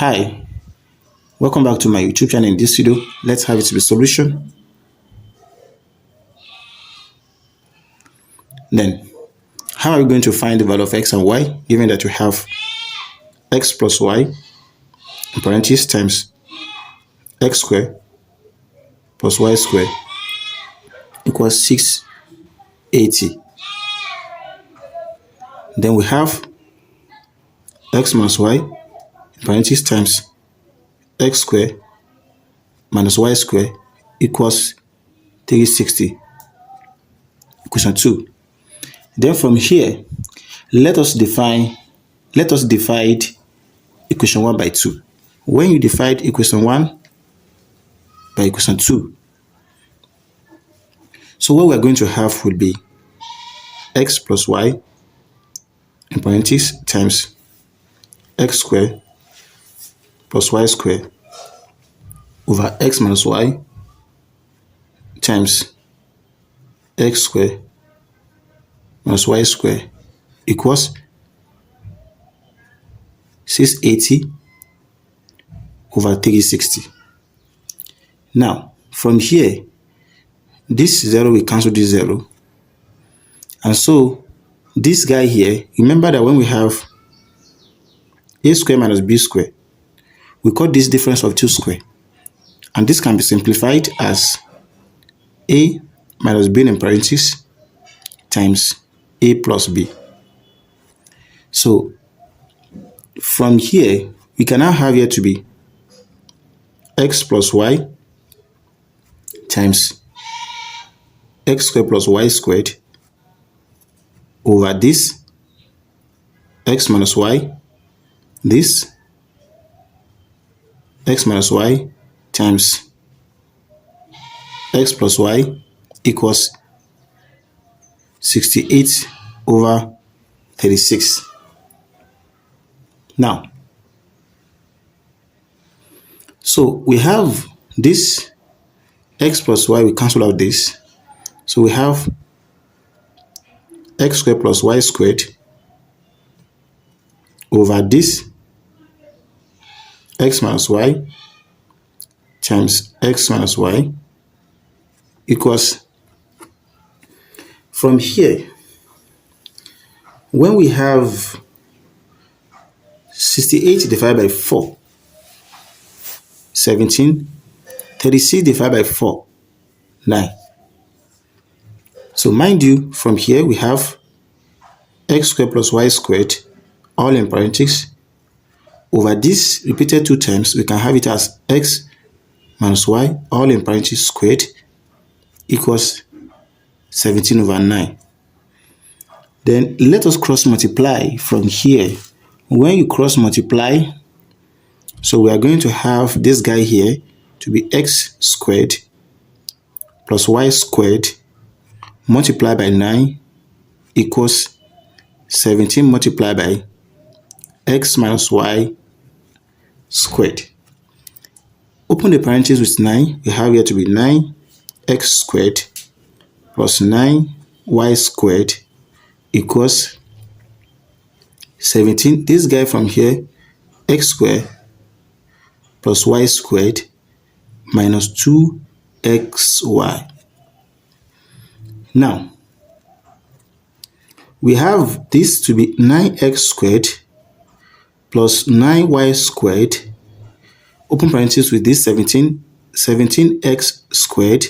Hi, welcome back to my YouTube channel. In this video, let's have it to the solution. Then, how are we going to find the value of x and y given that we have x plus y in parentheses times x squared plus y squared equals 680. Then we have x minus y in parentheses times x squared minus y squared equals 360. Equation 2. Then from here, let us divide equation 1 by 2. When you divide equation 1 by equation 2, so what we're going to have will be x plus y in parentheses times x squared plus y squared over x minus y times x squared minus y squared equals 680 over 360. Now, from here, this 0 will cancel this 0. And so, this guy here, remember that when we have a squared minus b squared, we call this difference of 2 squared. And this can be simplified as a minus b in parentheses times a plus b. So, from here, we can now have here to be x plus y times x squared plus y squared over this x minus y, this x minus y times x plus y equals 68 over 36. Now, so we have this x plus y, we cancel out this. So we have x squared plus y squared over this x minus y times x minus y equals, from here, when we have 68 divided by 4, 17, 36 divided by 4, 9. So mind you, from here we have x squared plus y squared, all in parentheses, over this repeated 2 times, we can have it as x minus y, all in parentheses, squared, equals 17 over 9. Then let us cross multiply from here. When you cross multiply, so we are going to have this guy here to be x squared plus y squared multiplied by 9 equals 17 multiplied by x minus y squared. Open the parentheses with 9. We have here to be 9x squared plus 9y squared equals 17. This guy from here, x squared plus y squared minus 2xy. Now, we have this to be 9x squared plus 9y squared, open parentheses with this 17x squared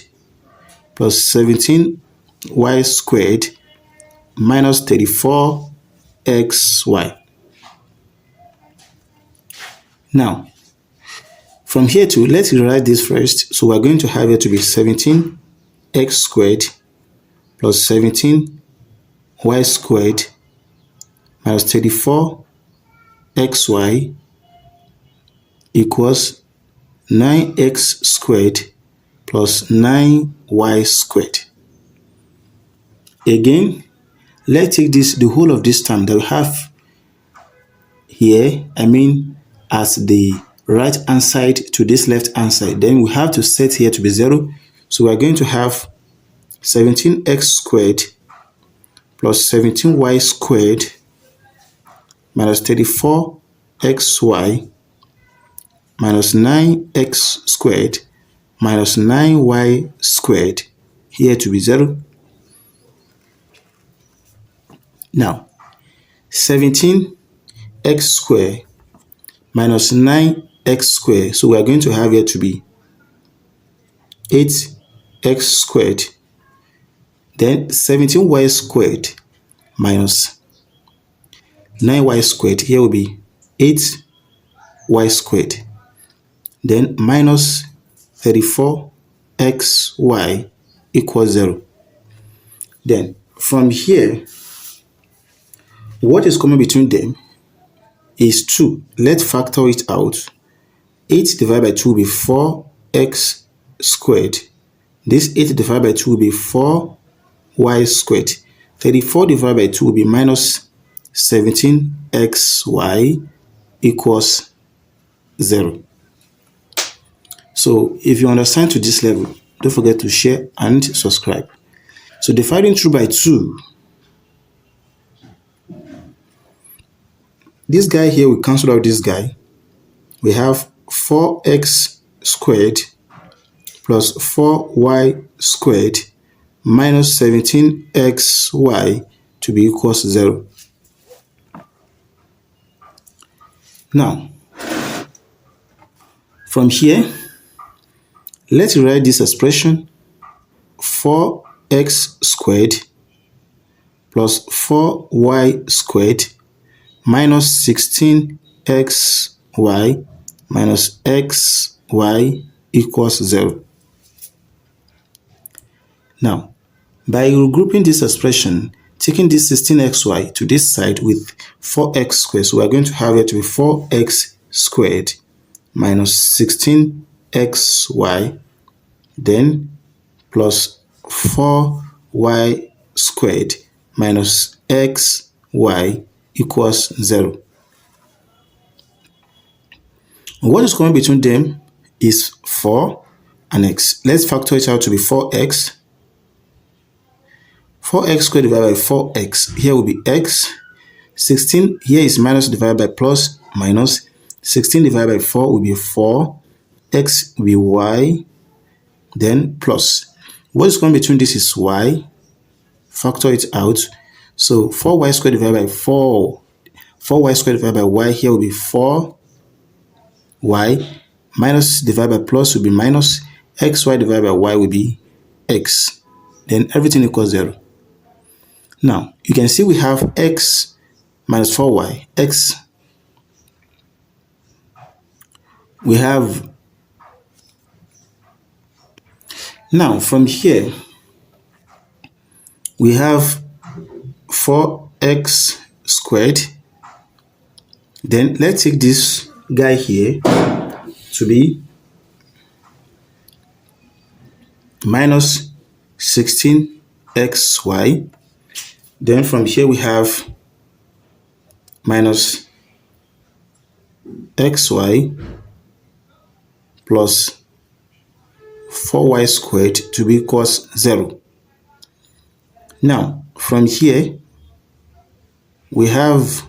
plus 17y squared minus 34xy. Now, from here to, let's rewrite this first. So we're going to have it to be 17x squared plus 17y squared minus 34xy equals 9x squared plus 9y squared. Again, let's take this, the whole of this term that we have here, as the right hand side to this left hand side. Then we have to set here to be 0. So we are going to have 17x squared plus 17y squared minus 34xy minus 9x squared minus 9y squared here to be 0. Now, 17x squared minus 9x squared. So we are going to have here to be 8x squared. Then 17y squared minus 9y squared. Here will be 8y squared. Then minus 34xy equals 0. Then from here, what is common between them is 2. Let's factor it out. 8 divided by 2 will be 4x squared. This 8 divided by 2 will be 4y squared. 34 divided by 2 will be minus 17xy equals 0. So if you understand to this level, don't forget to share and subscribe. So dividing through by 2, this guy here will cancel out this guy. We have 4x squared plus 4y squared minus 17xy to be equals 0. Now, from here, let's write this expression 4x squared plus 4y squared minus 16xy minus xy equals 0. Now, by regrouping this expression, taking this 16xy to this side with 4x squared, so we are going to have it to be 4x squared minus 16xy, then plus 4y squared minus xy equals 0. What is common between them is 4 and x. Let's factor it out to be 4x. 4x squared divided by 4x. Here will be x. 16 here is minus divided by plus minus. 16 divided by 4 will be 4. X will be y. Then plus. What is common between this is y. Factor it out. So 4y squared divided by 4. 4y squared divided by y here will be 4y. Minus divided by plus will be minus. Xy divided by y will be x. Then everything equals 0. Now, you can see we have x minus 4y. X. We have. Now, from here, we have 4x squared. Then let's take this guy here to be minus 16xy. Then from here we have minus xy plus 4y squared to be equals 0. Now, from here, we have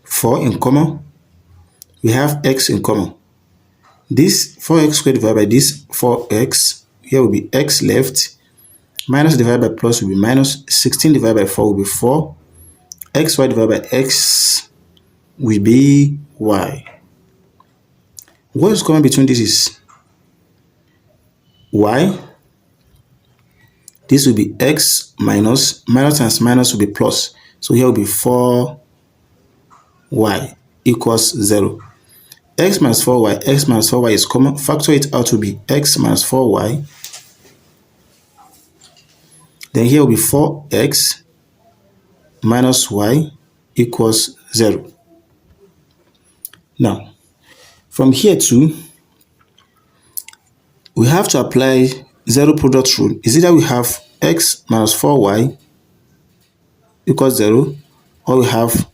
4 in common. We have x in common. This 4x squared divided by this 4x, here will be x left. Minus divided by plus will be minus. 16 divided by 4 will be 4. Xy divided by x will be y. What is common between this is y. This will be x minus. Minus times minus will be plus. So here will be 4y equals 0. X minus 4y. X minus 4y is common. Factor it out to be x minus 4y. Then here will be 4x minus y equals 0. Now, from here too, we have to apply zero product rule. Is either we have x minus 4y equals 0, or we have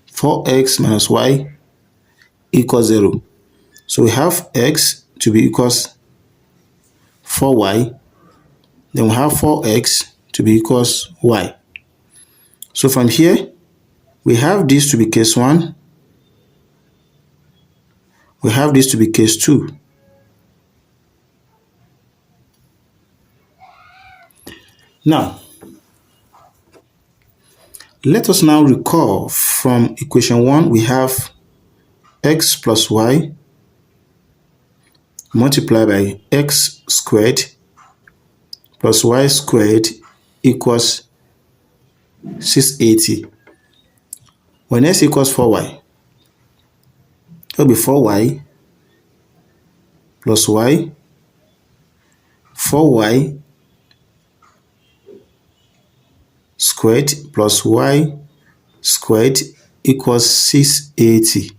4x minus y equals 0. So we have x to be equals 4y. Then we have 4x to be equals y. So from here, we have this to be case 1. we have this to be case 2. Now, let us now recall from equation 1, we have x plus y multiplied by x squared plus y squared equals 680. When x equals 4y, it will be 4y plus y, 4y squared plus y squared equals 680.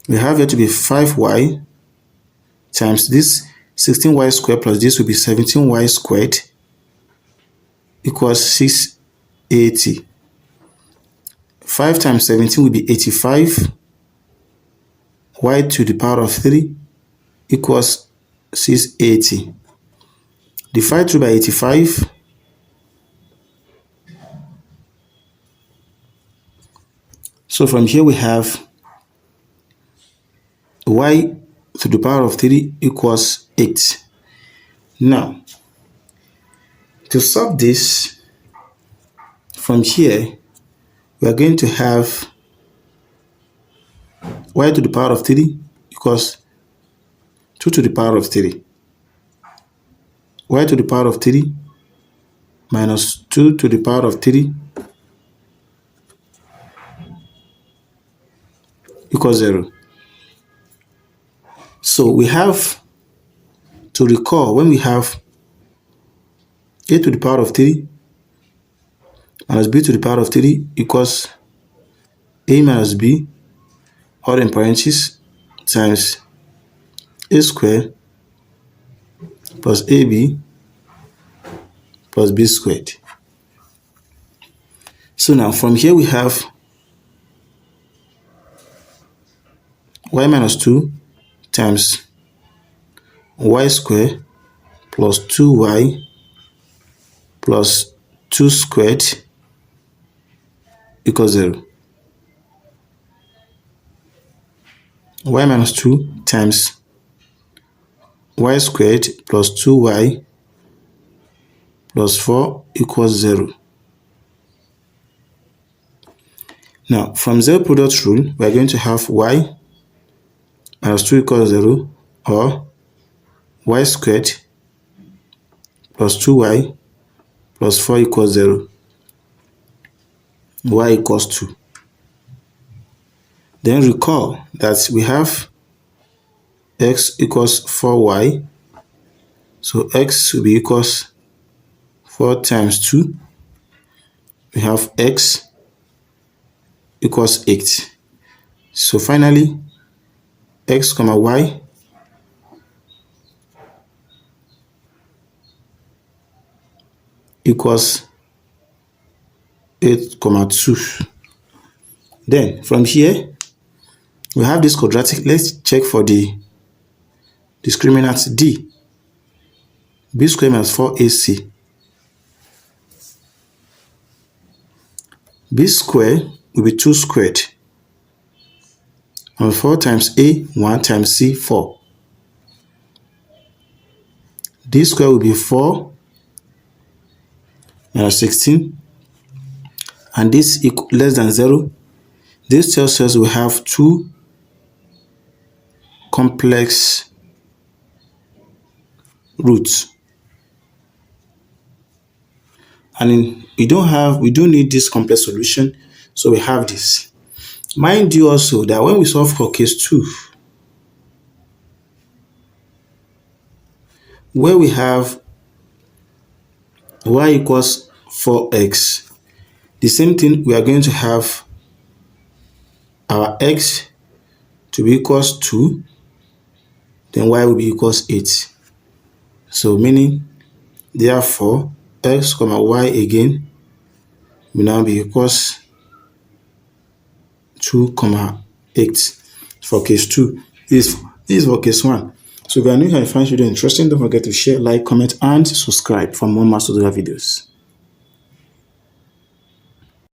We have here to be 5y times this 16y squared plus this will be 17y squared equals 680. 5 times 17 will be 85. Y to the power of 3 equals 680. Divide through by 85. So from here we have y to the power of 3 equals 8. Now, to solve this, from here, we are going to have y to the power of 3 equals 2 to the power of 3. Y to the power of 3 minus 2 to the power of 3 equals 0. So we have to recall when we have a to the power of 3 minus b to the power of 3 equals a minus b, all in parentheses, times a squared plus ab plus b squared. So now from here we have y minus 2 times y squared plus 2y plus 2 squared equals 0. Y minus 2 times y squared plus 2y plus 4 equals 0. Now, from zero product rule, we are going to have y minus 2 equals 0, or y squared plus 2y plus 4 equals 0. Y equals 2. Then recall that we have x equals 4y. So x will be equals 4 times 2. We have x equals 8. So finally, x comma y equals 8 comma 2. Then from here, we have this quadratic. Let's check for the discriminant d. B squared minus 4ac. B squared will be 2 squared. And 4 times a, 1 times c, 4. D squared will be 4 minus 16. And this equal less than 0. This tells us we have 2 complex roots. And we don't need this complex solution, so we have this. Mind you also that when we solve for case 2, where we have y equals 4x, the same thing, we are going to have our x to be equals 2, then y will be equals 8. So meaning, therefore, x comma y again will now be equals 2 comma 8 for case 2. This is for case 1. So if you are new here and find this video interesting, don't forget to share, like, comment, and subscribe for more master tutorial videos.